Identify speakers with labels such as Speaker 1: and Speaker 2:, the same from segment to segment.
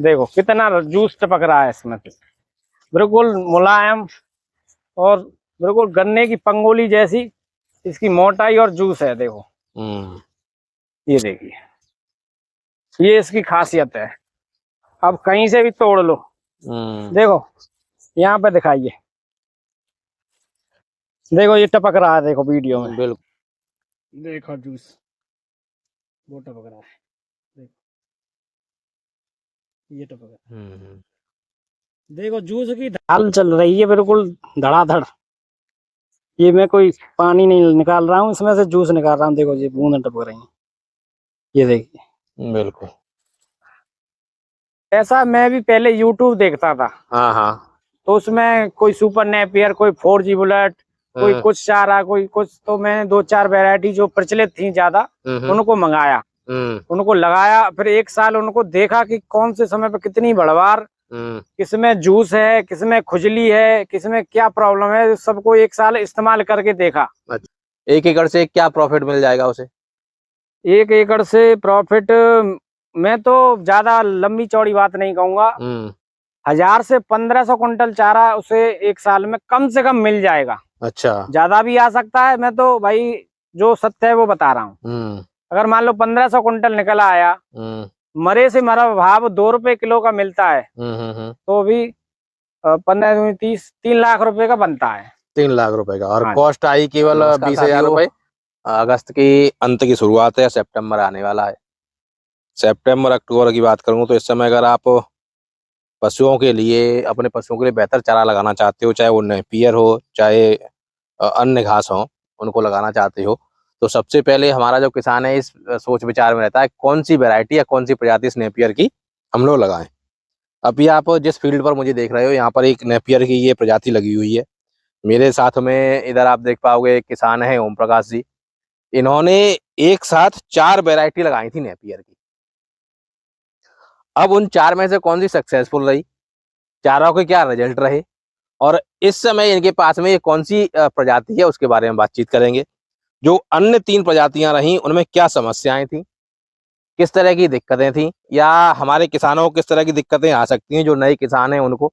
Speaker 1: देखो कितना जूस टपक रहा है इसमें से, बिल्कुल मुलायम और बिल्कुल गन्ने की पंगोली जैसी इसकी मोटाई और जूस है। देखो ये देखिए, ये इसकी खासियत है। अब कहीं से भी तोड़ लो, देखो यहाँ पे दिखाइए, देखो ये टपक रहा है, देखो वीडियो में
Speaker 2: बिल्कुल।
Speaker 1: देखो जूस वो टपक रहा है, देखो ये टपक रहा है। देखो जूस की ढाल चल रही है बिल्कुल धड़ाधड़। ये मैं कोई पानी नहीं निकाल रहा हूँ इसमें से, जूस निकाल रहा हूँ। देखो ये बूंद टपक रही है, ये देखिए।
Speaker 2: बिल्कुल।
Speaker 1: ऐसा मैं भी पहले यूट्यूब देखता था।
Speaker 2: हाँ हाँ।
Speaker 1: तो उसमें कोई सुपर नेपियर, कोई 4G बुलेट, कोई कुछ चारा, कोई कुछ, तो मैंने 2-4 वैरायटी जो प्रचलित थी ज्यादा उनको मंगाया, उनको लगाया। फिर 1 साल उनको देखा कि कौन से समय पे कितनी बढ़वार, किसमें जूस है, किसमें खुजली है, किसमें क्या प्रॉब्लम है, सबको 1 साल इस्तेमाल करके देखा।
Speaker 2: 1 एकड़ से क्या प्रॉफिट मिल जाएगा उसे?
Speaker 1: 1 एकड़ से प्रॉफिट, मैं तो ज्यादा लंबी चौड़ी बात नहीं कहूंगा, 1000 से 1500 कुंटल चारा उसे 1 साल में कम से कम मिल जाएगा।
Speaker 2: अच्छा।
Speaker 1: ज्यादा भी आ सकता है, मैं तो भाई जो सत्य है वो बता रहा हूँ। अगर मान लो 1500 कुंटल निकल आया, मरे से मरा भाव 2 रुपए किलो का मिलता है, तो भी 15 30 3 लाख रुपए का बनता है।
Speaker 2: 3 लाख रुपए का। और
Speaker 1: हाँ,
Speaker 2: कॉस्ट आई केवल 20,000 रुपए। अगस्त की अंत की शुरुआत है, सितंबर आने वाला है। सितंबर अक्टूबर की बात करूं तो इस समय अगर आप पशुओं के लिए, अपने पशुओं के लिए बेहतर चारा लगाना चाहते हो, चाहे वो नेपियर हो, चाहे अन्य घास हो, उनको लगाना चाहते हो, तो सबसे पहले हमारा जो किसान है इस सोच विचार में रहता है कौन सी वैरायटी या कौन सी प्रजाति इस नेपियर की हम लोग लगाएं। अभी आप जिस फील्ड पर मुझे देख रहे हो, यहाँ पर एक नेपियर की ये प्रजाति लगी हुई है। मेरे साथ में इधर आप देख पाओगे एक किसान है, ओम प्रकाश जी। इन्होंने एक साथ 4 वैरायटी लगाई थी नेपियर की। अब उन 4 में से कौन सी सक्सेसफुल रही, चारों के क्या रिजल्ट रहे, और इस समय इनके पास में ये कौन सी प्रजाति है, उसके बारे में बातचीत करेंगे। जो अन्य 3 प्रजातियां रहीं उनमें क्या समस्याएं थी, किस तरह की दिक्कतें थी, या हमारे किसानों को किस तरह की दिक्कतें आ सकती हैं, जो नए किसान हैं उनको,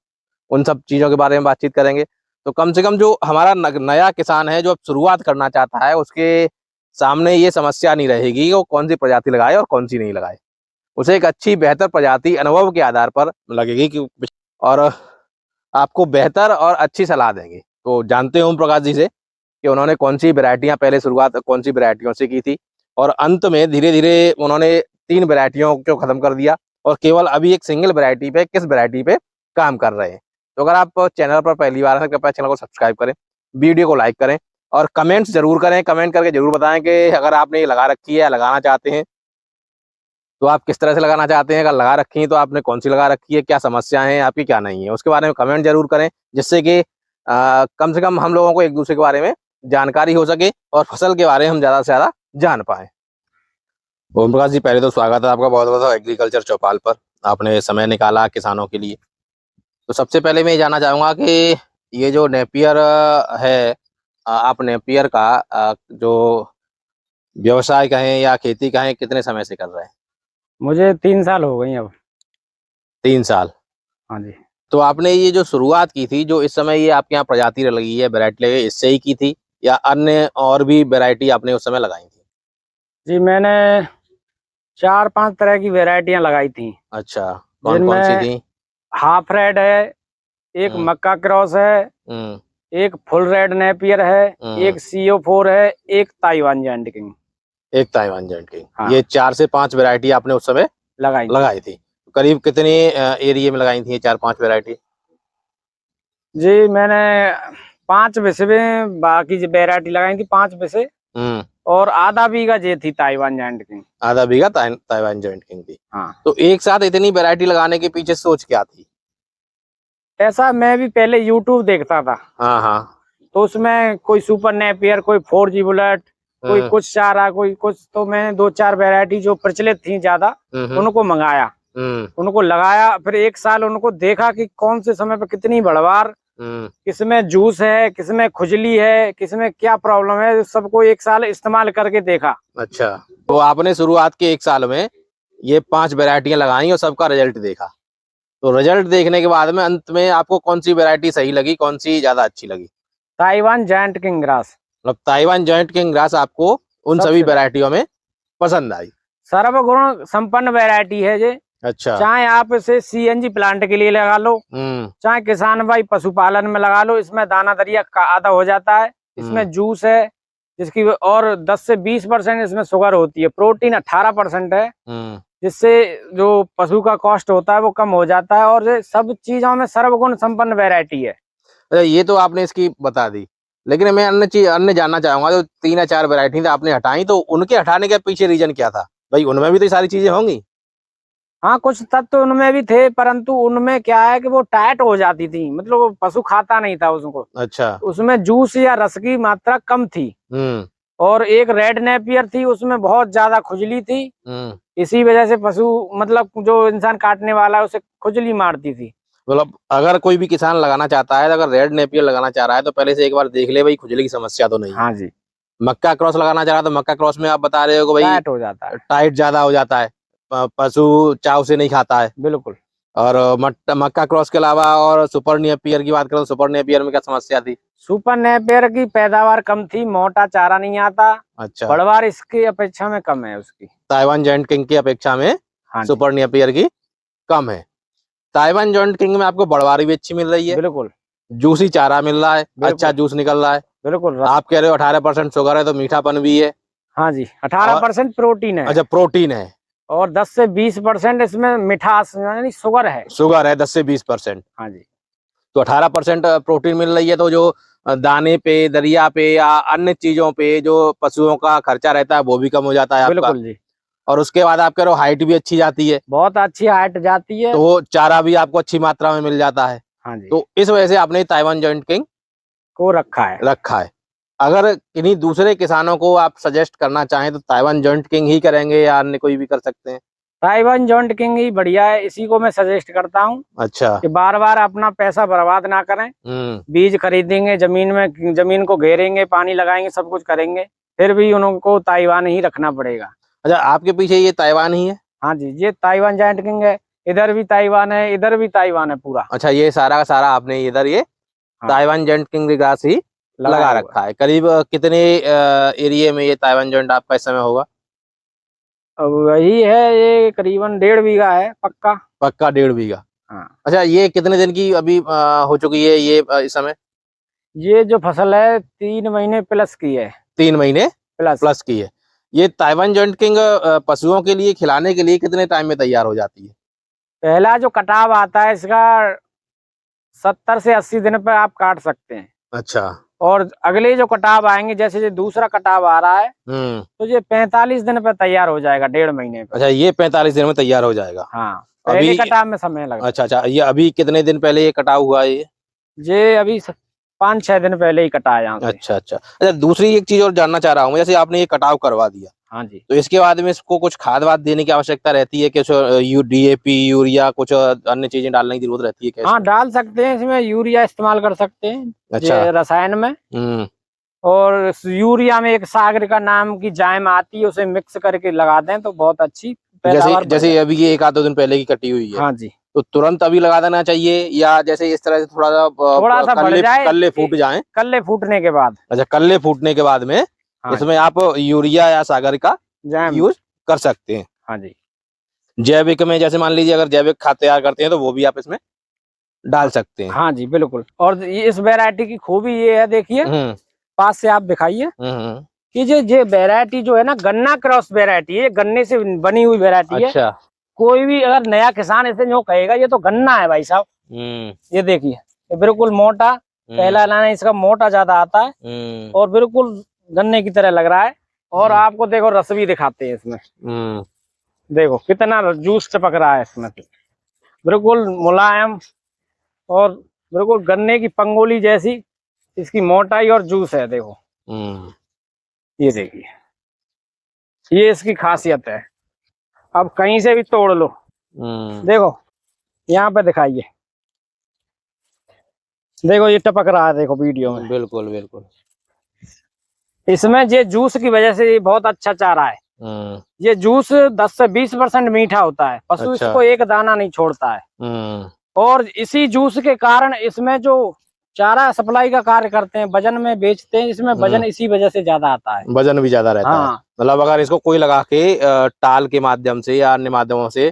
Speaker 2: उन सब चीजों के बारे में बातचीत करेंगे। तो कम से कम जो हमारा नया किसान है जो अब शुरुआत करना चाहता है, उसके सामने ये समस्या नहीं रहेगी कि वो कौन सी प्रजाति लगाए और कौन सी नहीं लगाए। उसे एक अच्छी बेहतर प्रजाति अनुभव के आधार पर लगेगी कि, और आपको बेहतर और अच्छी सलाह देंगे। तो जानते हैं ओम प्रकाश जी से कि उन्होंने कौन सी वैरायटियां पहले शुरुआत कौन सी वैरायटियों से की थी, और अंत में धीरे धीरे उन्होंने 3 वैरायटियों को खत्म कर दिया और केवल अभी एक सिंगल वैरायटी पे, किस वैरायटी पे काम कर रहे हैं। तो अगर आप चैनल पर पहली बार हैं, कृपया चैनल को सब्सक्राइब करें, वीडियो को लाइक करें और कमेंट्स जरूर करें। कमेंट करके जरूर बताएं कि अगर आपने ये लगा रखी है या लगाना चाहते हैं तो आप किस तरह से लगाना चाहते हैं, अगर लगा रखी है तो आपने कौन सी लगा रखी है, क्या समस्याएं हैं आपकी, क्या नहीं है, उसके बारे में कमेंट जरूर करें, जिससे कि कम से कम हम लोगों को एक दूसरे के बारे में जानकारी हो सके और फसल के बारे में हम ज्यादा से ज्यादा जान पाए। ओम प्रकाश जी, पहले तो स्वागत है आपका बहुत बहुत एग्रीकल्चर चौपाल पर। आपने समय निकाला किसानों के लिए। तो सबसे पहले मैं ये जानना चाहूंगा कि ये जो नेपियर है, आप नेपियर का जो व्यवसाय कहें या खेती कहें, कितने समय से कर रहे हैं?
Speaker 1: मुझे 3 साल हो गई अब।
Speaker 2: 3 साल।
Speaker 1: हाँ जी।
Speaker 2: तो आपने ये जो शुरुआत की थी, जो इस समय ये आपके यहाँ प्रजाति लगी है, वैरायटी लगी है, इससे ही की थी या अन्य और भी वैरायटी आपने उस समय लगाई थी?
Speaker 1: जी मैंने 4-5 तरह की वैरायटियां लगाई थी।
Speaker 2: अच्छा, कौन कौन सी थी?
Speaker 1: हाफ रेड है, एक मक्का क्रॉस है, एक फुल रेड नेपियर है, एक CO4 है, एक ताइवान जायंट किंग।
Speaker 2: एक ताइवान जायंट किंग।
Speaker 1: हाँ।
Speaker 2: ये 4 से 5 वैरायटी आपने उस समय लगाई थी। करीब कितने एरिया में लगाई थी ये 4-5 वैरायटी?
Speaker 1: जी मैंने 5 बिस्से में बाकी वैरायटी लगाई थी, 5 बिस्से, और आधा बीघा ये थी ताइवान जायंट किंग।
Speaker 2: आधा बीघा ताइवान जायंट किंग थी।
Speaker 1: हाँ।
Speaker 2: तो एक साथ इतनी वैरायटी लगाने के पीछे सोच क्या थी?
Speaker 1: ऐसा मैं भी पहले यूट्यूब देखता था।
Speaker 2: हाँ हाँ।
Speaker 1: तो उसमें कोई सुपर नेपियर, कोई 4G बुलेट, कोई कुछ चारा, कोई कुछ, तो मैंने 2-4 वैरायटी जो प्रचलित थी ज्यादा उनको मंगाया, उनको लगाया। फिर 1 साल उनको देखा कि कौन से समय पे कितनी बढ़वार, किसमें जूस है, किसमें खुजली है, किसमें क्या प्रॉब्लम है, सबको 1 साल इस्तेमाल करके देखा।
Speaker 2: अच्छा, तो आपने शुरुआत के 1 साल में ये 5 वैरायटियां लगाई और सबका रिजल्ट देखा? तो रिजल्ट देखने के बाद में अंत में आपको कौन सी वैरायटी सही लगी, कौन सी ज्यादा अच्छी लगी?
Speaker 1: Taiwan giant king grass.
Speaker 2: मतलब ताइवान जायंट किंग ग्रास आपको उन सभी वैरायटियों में पसंद आई?
Speaker 1: सर्वगुण संपन्न वैरायटी है ये।
Speaker 2: अच्छा।
Speaker 1: चाहे आप इसे सीएनजी प्लांट के लिए लगा लो, चाहे किसान भाई पशुपालन में लगा लो, इसमें दाना दरिया का आधा हो जाता है, इसमें जूस है जिसकी, और 10 से 20% इसमें शुगर होती है, प्रोटीन 18% है, जिससे जो पशु का कॉस्ट होता है वो कम हो जाता है, और ये सब चीजों में सर्वगुण संपन्न वैरायटी है।
Speaker 2: अच्छा, ये तो आपने इसकी बता दी, लेकिन मैं अन्य जानना चाहूंगा। जो 3 या 4 वैरायटी आपने हटाई, तो उनके हटाने के पीछे रीजन क्या था भाई? उनमें भी तो सारी चीजें होंगी।
Speaker 1: हाँ, कुछ तत्व तो उनमें भी थे, परंतु उनमें क्या है कि वो टाइट हो जाती थी, मतलब वो पशु खाता नहीं था उसको।
Speaker 2: अच्छा।
Speaker 1: उसमें जूस या रस की मात्रा कम थी। और एक रेड नेपियर थी, उसमें बहुत ज्यादा खुजली थी। इसी वजह से पशु, मतलब जो इंसान काटने वाला है, उसे खुजली मारती थी।
Speaker 2: मतलब अगर कोई भी किसान लगाना चाहता है, अगर रेड नेपियर लगाना चाह रहा है, तो पहले से एक बार देख ले भाई खुजली की समस्या तो नहीं।
Speaker 1: हाँ जी।
Speaker 2: मक्का क्रॉस लगाना चाह रहा है, तो मक्का क्रॉस में आप बता रहे हो कि भाई
Speaker 1: टाइट हो जाता है,
Speaker 2: टाइट ज्यादा हो जाता है, पशु चाव से नहीं खाता है।
Speaker 1: बिल्कुल।
Speaker 2: और मक्का क्रॉस के अलावा और सुपर नेपियर की बात करें, तो सुपर नेपियर में क्या समस्या थी?
Speaker 1: सुपर नेपियर की पैदावार कम थी, मोटा चारा नहीं आता।
Speaker 2: अच्छा।
Speaker 1: बढ़वार इसकी अपेक्षा में कम है उसकी,
Speaker 2: ताइवान जायंट किंग की अपेक्षा में। हाँ, सुपर नेपियर की कम है। ताइवान जायंट किंग में आपको बढ़वारी भी अच्छी मिल रही है,
Speaker 1: बिल्कुल।
Speaker 2: जूसी चारा मिल रहा है, अच्छा जूस निकल रहा है,
Speaker 1: बिल्कुल।
Speaker 2: आप कह रहे हो 18% शुगर है, तो मीठापन भी है।
Speaker 1: हाँ जी, 18% प्रोटीन है।
Speaker 2: अच्छा, प्रोटीन है।
Speaker 1: और 10 से 20% इसमें मिठास यानी शुगर है।
Speaker 2: शुगर है 10 से 20%।
Speaker 1: हाँ जी।
Speaker 2: तो 18% प्रोटीन मिल रही है, तो जो दाने पे, दरिया पे या अन्य चीजों पे जो पशुओं का खर्चा रहता है, वो भी कम हो जाता है आपका।
Speaker 1: बिल्कुल जी।
Speaker 2: और उसके बाद आप कह रहे हो हाइट भी अच्छी जाती है,
Speaker 1: बहुत अच्छी हाइट जाती है,
Speaker 2: तो चारा भी आपको अच्छी मात्रा में मिल जाता है।
Speaker 1: हाँ जी।
Speaker 2: तो इस वजह से आपने ताइवान जायंट किंग
Speaker 1: को रखा है।
Speaker 2: अगर किन्हीं दूसरे किसानों को आप सजेस्ट करना चाहें, तो ताइवान जायंट किंग ही करेंगे या अन्य कोई भी कर सकते हैं?
Speaker 1: ताइवान जायंट किंग ही बढ़िया है, इसी को मैं सजेस्ट करता हूँ।
Speaker 2: अच्छा।
Speaker 1: कि बार बार अपना पैसा बर्बाद ना करें। बीज खरीदेंगे, जमीन को घेरेंगे, पानी लगाएंगे, सब कुछ करेंगे, फिर भी उनको ताइवान ही रखना पड़ेगा।
Speaker 2: अच्छा, आपके पीछे ये ताइवान ही है?
Speaker 1: हाँ जी, ये ताइवान जायंट किंग है, इधर भी ताइवान है, इधर भी ताइवान है पूरा।
Speaker 2: अच्छा, ये सारा का सारा आपने इधर ये ताइवान जायंट किंग ग्रास ही लगा रखा है। करीब कितने एरिया में ये ताइवान जायंट आपका इस समय होगा?
Speaker 1: अब वही है, ये करीबन 1.5 बीघा है पक्का।
Speaker 2: 1.5 बीघा।
Speaker 1: हाँ।
Speaker 2: अच्छा, ये कितने दिन की अभी हो चुकी है ये इस समय?
Speaker 1: ये जो फसल है 3 महीने प्लस की है।
Speaker 2: 3 महीने
Speaker 1: प्लस
Speaker 2: की है। ये ताइवान जायंट किंग पशुओं के लिए खिलाने के लिए कितने टाइम में तैयार हो जाती है?
Speaker 1: पहला जो कटाव आता है इसका 70 से 80 दिन पे आप काट सकते हैं।
Speaker 2: अच्छा।
Speaker 1: और अगले जो कटाव आएंगे, जैसे ये दूसरा कटाव आ रहा है, तो ये 45 दिन पे तैयार हो जाएगा, 1.5 महीने पे।
Speaker 2: अच्छा, ये 45 दिन में तैयार हो जाएगा।
Speaker 1: हाँ, पहले कटाव में समय लगता है।
Speaker 2: अच्छा, ये अभी कितने दिन पहले ये कटाव हुआ है?
Speaker 1: ये अभी 5-6 दिन पहले ही कटाया यहाँ से।
Speaker 2: अच्छा, दूसरी एक चीज और जानना चाह रहा हूँ, जैसे आपने ये कटाव करवा दिया,
Speaker 1: हाँ जी,
Speaker 2: तो इसके बाद में इसको कुछ खाद वाद देने की आवश्यकता रहती है? कुछ DAP, यूरिया, कुछ अन्य चीजें डालने की जरूरत रहती है क्या?
Speaker 1: हाँ, डाल सकते हैं, इसमें यूरिया इस्तेमाल कर सकते हैं।
Speaker 2: अच्छा।
Speaker 1: रसायन में। और यूरिया में एक सागरिका नाम की जाइम आती है, उसे मिक्स करके लगा दें तो बहुत अच्छी पैदावार।
Speaker 2: जैसे अभी ये 1-2 दिन पहले की कटी हुई है।
Speaker 1: हाँ जी। तो
Speaker 2: तुरंत अभी लगा देना चाहिए, या जैसे इस तरह से थोड़ा सा
Speaker 1: कल्ले फूटने के बाद?
Speaker 2: अच्छा, कल्ले फूटने के बाद में इसमें आप यूरिया या सागरिका यूज कर सकते हैं।
Speaker 1: हाँ जी।
Speaker 2: जैविक में जैसे मान लीजिए अगर जैविक खाद तैयार करते हैं, तो वो भी आप इसमें डाल सकते हैं।
Speaker 1: हाँ जी, बिल्कुल। और इस वैरायटी की खूबी ये है, देखिए पास से आप दिखाइए कि ये वैरायटी जो है ना, गन्ना क्रॉस वैरायटी है, गन्ने से बनी हुई वैरायटी है। अच्छा। कोई भी अगर नया किसान इसे जो कहेगा ये तो गन्ना है भाई साहब, ये देखिए, ये बिल्कुल मोटा, पहला लाना इसका मोटा ज्यादा आता है, और बिल्कुल गन्ने की तरह लग रहा है। और आपको देखो रस भी दिखाते हैं इसमें, देखो कितना जूस चपक रहा है इसमें, बिल्कुल मुलायम, और बिल्कुल गन्ने की पंगोली जैसी इसकी मोटाई और जूस है। देखो ये देखिए, ये इसकी खासियत है। अब कहीं से भी तोड़ लो, देखो यहाँ पे दिखाइए, देखो ये टपक रहा है, देखो वीडियो में।
Speaker 2: बिल्कुल बिल्कुल।
Speaker 1: इसमें ये जूस की वजह से ये बहुत अच्छा चारा है। ये जूस 10 से 20% मीठा होता है। पशु
Speaker 2: अच्छा।
Speaker 1: इसको एक दाना नहीं छोड़ता है। और इसी जूस के कारण इसमें जो चारा सप्लाई का कार्य करते हैं, वजन में बेचते हैं, इसमें वजन इसी वजह से ज्यादा आता है।
Speaker 2: वजन भी ज्यादा रहता है। मतलब अगर इसको कोई लगा के टाल के माध्यम से या अन्य माध्यमों से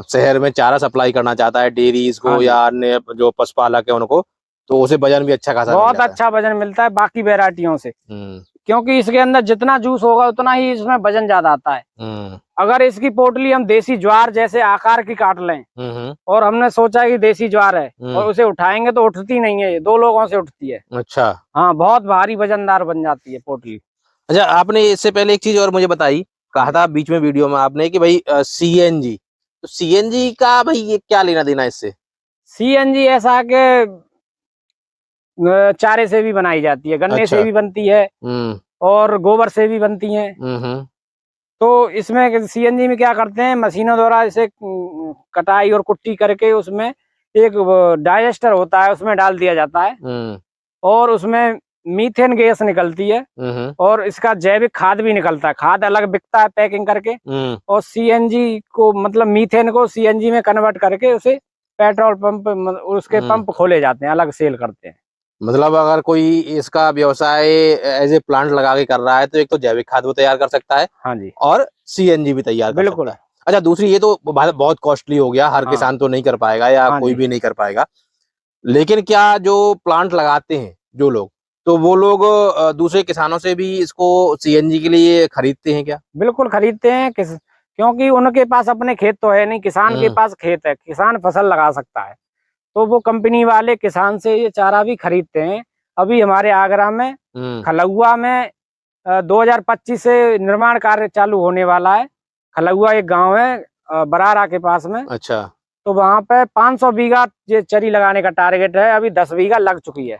Speaker 2: शहर में चारा सप्लाई करना चाहता है, डेयरीज को या अन्य जो पशुपालक है उनको, तो उसे वजन भी अच्छा खासा
Speaker 1: बहुत अच्छा वजन मिलता है बाकी वैरायटियों से। क्योंकि इसके अंदर जितना जूस होगा उतना ही इसमें वजन ज्यादा आता है। अगर इसकी पोटली हम देसी ज्वार जैसे आकार की काट लें और हमने सोचा कि देसी ज्वार है और उसे उठाएंगे तो उठती नहीं है, 2 लोगों से उठती है।
Speaker 2: अच्छा।
Speaker 1: हाँ, बहुत भारी वजनदार बन जाती है पोटली।
Speaker 2: अच्छा, आपने इससे पहले एक चीज और मुझे बताई, कहा था बीच में वीडियो में आपने कि भाई सीएनजी, तो सीएनजी का भाई ये क्या लेना देना इससे? सीएनजी
Speaker 1: ऐसा के चारे से भी बनाई जाती है, गन्ने से भी बनती है और गोबर से भी बनती है। तो इसमें सीएनजी में क्या करते हैं, मशीनों द्वारा इसे कटाई और कुट्टी करके उसमें एक डाइजेस्टर होता है, उसमें डाल दिया जाता है और उसमें मीथेन गैस निकलती है और इसका जैविक खाद भी निकलता है। खाद अलग बिकता है पैकिंग करके और सीएनजी को मतलब मीथेन को सीएनजी में कन्वर्ट करके उसे पेट्रोल पंप उसके पंप खोले जाते हैं, अलग सेल करते हैं।
Speaker 2: मतलब अगर कोई इसका व्यवसाय एज ए प्लांट लगा के कर रहा है तो एक तो जैविक खाद वो तैयार कर सकता है।
Speaker 1: हाँ जी।
Speaker 2: और सीएनजी भी तैयार कर सकता है। अच्छा, दूसरी ये तो बहुत कॉस्टली हो गया, हर किसान तो नहीं कर पाएगा या कोई भी नहीं कर पाएगा, लेकिन क्या जो प्लांट लगाते हैं जो लोग, तो वो लोग दूसरे किसानों से भी इसको सीएनजी के लिए खरीदते हैं क्या?
Speaker 1: बिल्कुल खरीदते हैं, क्योंकि उनके पास अपने खेत तो है नहीं, किसान के पास खेत है, किसान फसल लगा सकता है, तो वो कंपनी वाले किसान से ये चारा भी खरीदते हैं। अभी हमारे आगरा में खलुआ में 2025 से निर्माण कार्य चालू होने वाला है। खलुआ एक गांव है बरारा के पास में।
Speaker 2: अच्छा।
Speaker 1: तो वहां पे 500 बीघा ये चरी लगाने का टारगेट है, अभी 10 बीघा लग चुकी है।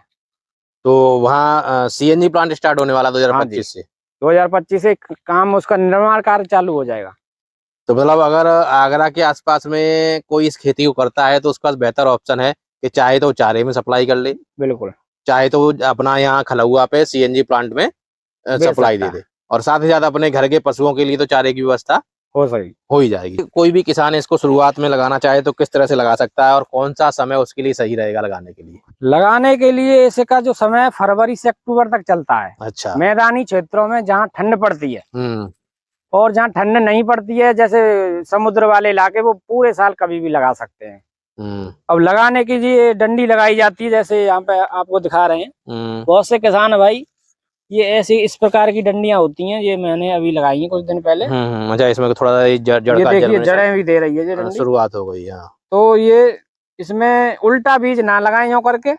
Speaker 2: तो वहाँ सीएनजी प्लांट स्टार्ट होने वाला 2025 से।
Speaker 1: 2025 से काम उसका निर्माण कार्य चालू हो जाएगा।
Speaker 2: तो मतलब अगर आगरा के आसपास में कोई इस खेती को करता है तो उसके पास बेहतर ऑप्शन है कि चाहे तो चारे में सप्लाई कर ले,
Speaker 1: बिल्कुल,
Speaker 2: चाहे तो अपना यहाँ खलुआ पे सीएनजी प्लांट में सप्लाई दे दे, और साथ ही साथ अपने घर के पशुओं के लिए तो चारे की व्यवस्था हो ही जाएगी। कोई भी किसान इसको शुरुआत में लगाना चाहे तो किस तरह से लगा सकता है और कौन सा समय उसके लिए सही रहेगा लगाने के लिए?
Speaker 1: लगाने के लिए इसका जो समय फरवरी से अक्टूबर तक चलता है।
Speaker 2: अच्छा।
Speaker 1: मैदानी क्षेत्रों में जहाँ ठंड पड़ती है और जहाँ ठंड नहीं पड़ती है, जैसे समुद्र वाले इलाके, वो पूरे साल कभी भी लगा सकते हैं। अब लगाने की जी डंडी लगाई जाती है, जैसे यहाँ पे आपको दिखा रहे हैं। बहुत से किसान भाई ये ऐसी इस प्रकार की डंडियां होती हैं, ये मैंने अभी लगाई हैं कुछ दिन पहले।
Speaker 2: अच्छा, इसमें थोड़ा जड़
Speaker 1: ये देखिए जड़ें भी दे रही है, ये डंडी
Speaker 2: शुरुआत हो गई है।
Speaker 1: तो ये इसमें उल्टा बीज ना लगाए यूं करके,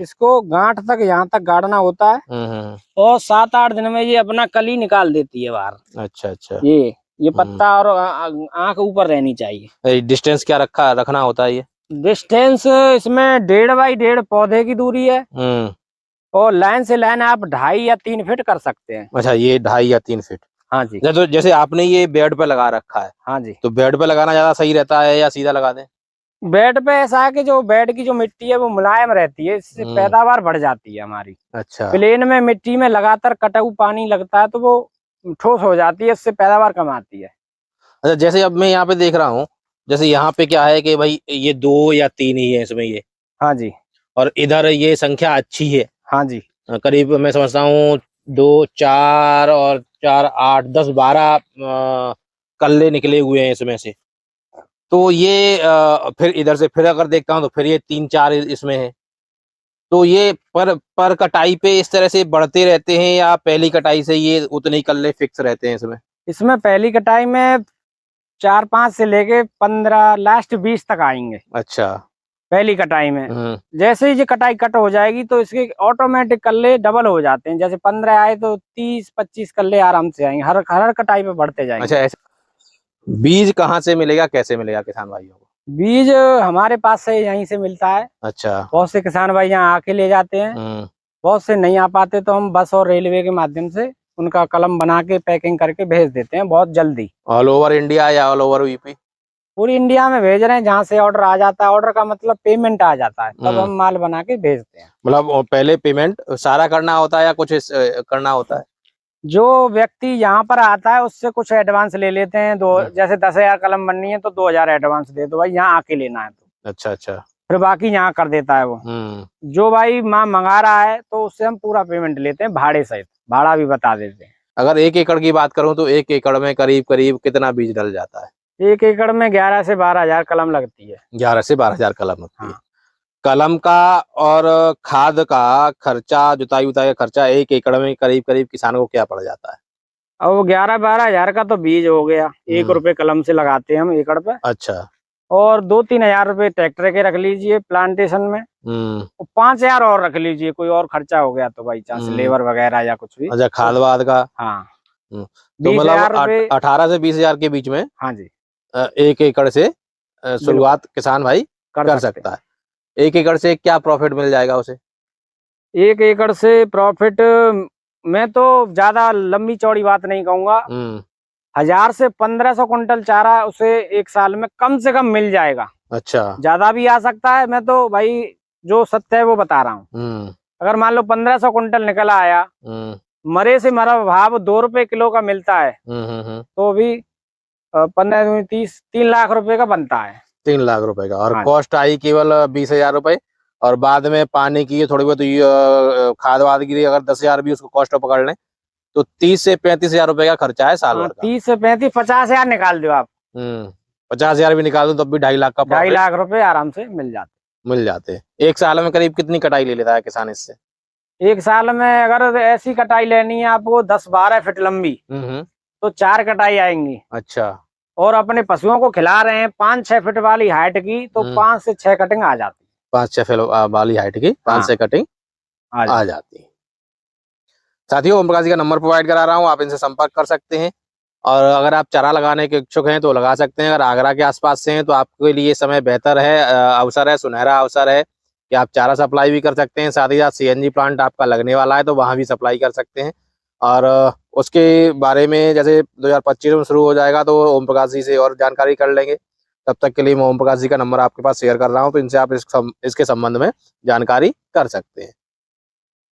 Speaker 1: इसको गांठ तक यहाँ तक गाड़ना होता है और 7-8 दिन में ये अपना कली निकाल देती है बाहर।
Speaker 2: अच्छा अच्छा।
Speaker 1: ये पत्ता और आंख ऊपर रहनी चाहिए।
Speaker 2: डिस्टेंस क्या रखना होता है? ये
Speaker 1: डिस्टेंस इसमें 1.5 बाई 1.5 पौधे की दूरी है और लाइन से लाइन आप 2.5 या 3 फीट कर सकते हैं।
Speaker 2: अच्छा, ये 2.5 या 3 फीट।
Speaker 1: हाँ जी।
Speaker 2: तो जैसे आपने ये बेड पे लगा रखा है।
Speaker 1: हाँ जी।
Speaker 2: तो बेड पे लगाना ज्यादा सही रहता है या सीधा लगा दें?
Speaker 1: बेड पे ऐसा है कि जो बेड की जो मिट्टी है वो मुलायम रहती है, इससे पैदावार बढ़ जाती है हमारी।
Speaker 2: अच्छा।
Speaker 1: प्लेन में मिट्टी में लगातार कटाऊ पानी लगता है तो वो ठोस हो जाती है, इससे पैदावार कम आती है।
Speaker 2: अच्छा, जैसे अब मैं यहाँ पे देख रहा हूँ, जैसे यहाँ पे क्या है कि भाई ये 2 या 3 ही है इसमें ये।
Speaker 1: हाँ जी।
Speaker 2: और इधर ये संख्या अच्छी है।
Speaker 1: हाँ जी।
Speaker 2: करीब मैं समझता हूँ 2, 4 और 4, 8, 10, 12 कल्ले निकले हुए हैं इसमें से। तो ये फिर इधर से फिर अगर देखता हूँ तो फिर ये 3-4 इसमें है। तो ये पर कटाई पे इस तरह से बढ़ते रहते हैं या पहली कटाई से ये उतने ही कल्ले फिक्स रहते हैं इसमें?
Speaker 1: इसमें पहली कटाई में 4-5 से लेके 15 लास्ट 20 तक आएंगे।
Speaker 2: अच्छा।
Speaker 1: पहली कटाई में जैसे ही ये कटाई कट हो जाएगी तो इसके ऑटोमेटिक कल्ले डबल हो जाते हैं। जैसे 15 आए तो 30-25 कल्ले आराम से आएंगे, हर कटाई पे बढ़ते जाएंगे।
Speaker 2: अच्छा, ऐसे बीज कहाँ से मिलेगा, कैसे मिलेगा किसान भाइयों को?
Speaker 1: बीज हमारे पास से यहीं से मिलता है।
Speaker 2: अच्छा।
Speaker 1: बहुत से किसान भाई यहाँ आके ले जाते हैं, बहुत से नहीं आ पाते तो हम बस और रेलवे के माध्यम से उनका कलम बना के पैकिंग करके भेज देते हैं बहुत जल्दी।
Speaker 2: ऑल ओवर इंडिया या ऑल ओवर यूपी?
Speaker 1: पूरी इंडिया में भेज रहे हैं, जहाँ से ऑर्डर आ जाता है, ऑर्डर का मतलब पेमेंट आ जाता है, तब हम माल बना के भेजते हैं।
Speaker 2: मतलब पहले पेमेंट सारा करना होता है या कुछ करना होता है?
Speaker 1: जो व्यक्ति यहाँ पर आता है उससे कुछ एडवांस ले लेते हैं। जैसे 10,000 कलम बननी है तो 2,000 एडवांस दे दो भाई, यहाँ आके लेना है तो।
Speaker 2: अच्छा अच्छा।
Speaker 1: फिर बाकी यहाँ कर देता है वो। जो भाई माँ मंगा रहा है तो उससे हम पूरा पेमेंट लेते हैं भाड़े सहित, भाड़ा भी बता देते हैं।
Speaker 2: अगर 1 एकड़ की बात करूं तो 1 एकड़ में करीब करीब कितना बीज डल जाता है?
Speaker 1: 1 एकड़ में 11 से 12,000 कलम लगती है।
Speaker 2: 11 से 12,000 कलम लगती है।
Speaker 1: हाँ।
Speaker 2: कलम का और खाद का खर्चा, जुताई उताई का खर्चा 1 एकड़ में करीब करीब किसानों को क्या पड़ जाता है?
Speaker 1: और वो 11-12,000 का तो बीज हो गया, 1 रुपए कलम से लगाते हैं हम एकड़ पे।
Speaker 2: अच्छा।
Speaker 1: और 2-3 हजार रुपए ट्रैक्टर के रख लीजिए प्लांटेशन में, 5,000 और रख लीजिए, कोई और खर्चा हो गया तो भाई चाहे लेबर वगैरह या कुछ भी।
Speaker 2: अच्छा, खाद वाद का।
Speaker 1: हाँ,
Speaker 2: तो मतलब 18 से 20,000 के बीच में।
Speaker 1: हाँ जी,
Speaker 2: 1 एकड़ से शुरुआत किसान भाई कर सकता है। 1 एकड़ से क्या प्रॉफिट मिल जाएगा उसे?
Speaker 1: 1 एकड़ से प्रॉफिट मैं तो ज्यादा लंबी चौड़ी बात नहीं कहूंगा, 1,000 से 1,500 कुंटल चारा उसे 1 साल में कम से कम मिल जाएगा।
Speaker 2: अच्छा,
Speaker 1: ज्यादा भी आ सकता है, मैं तो भाई जो सत्य है वो बता रहा हूँ। अगर मान लो 1,500 कुंटल निकल आया, मरे से मरा भाव 2 रुपए किलो का मिलता है, तो भी 15 30 3 लाख रुपए का बनता है।
Speaker 2: 3 लाख रुपए का। और कॉस्ट आई केवल 20,000 रुपए, और बाद में पानी की थोड़ी बहुत खाद वाद की अगर 10,000 भी उसको कॉस्ट पकड़ लें तो 30 से 35,000 रुपए का खर्चा है साल भर का।
Speaker 1: 30 से 35, 50,000 निकाल दो आप।
Speaker 2: 50,000 भी निकाल दो तब भी 2.5 लाख का
Speaker 1: 2.5 लाख रुपए आराम से मिल जाते।
Speaker 2: 1 साल में करीब कितनी कटाई ले लेता है किसान इससे?
Speaker 1: 1 साल में अगर ऐसी कटाई लेनी है आपको 10-12 फीट लंबी, तो 4 कटाई आएंगी।
Speaker 2: अच्छा।
Speaker 1: और अपने पशुओं को खिला रहे हैं 5-6 फीट वाली हाइट की, तो 5 से 6 कटिंग आ जाती है।
Speaker 2: 5-6 फीट वाली हाइट की 5 से कटिंग आ जाती है। साथियों, ओम प्रकाश जी का नंबर प्रोवाइड करा रहा हूँ, आप इनसे संपर्क कर सकते हैं। और अगर आप चारा लगाने के इच्छुक हैं तो लगा सकते हैं। अगर आगरा के आसपास से हैं तो आपके लिए समय बेहतर है, अवसर है, सुनहरा अवसर है कि आप चारा सप्लाई भी कर सकते हैं। साथ ही साथ CNG प्लांट आपका लगने वाला है तो वहाँ भी सप्लाई कर सकते हैं। और उसके बारे में जैसे 2025 में शुरू हो जाएगा तो ओम प्रकाश जी से और जानकारी कर लेंगे। तब तक के लिए मैं ओम प्रकाश जी का नंबर आपके पास शेयर कर रहा हूँ, तो इनसे आप इसके संबंध में जानकारी कर सकते हैं।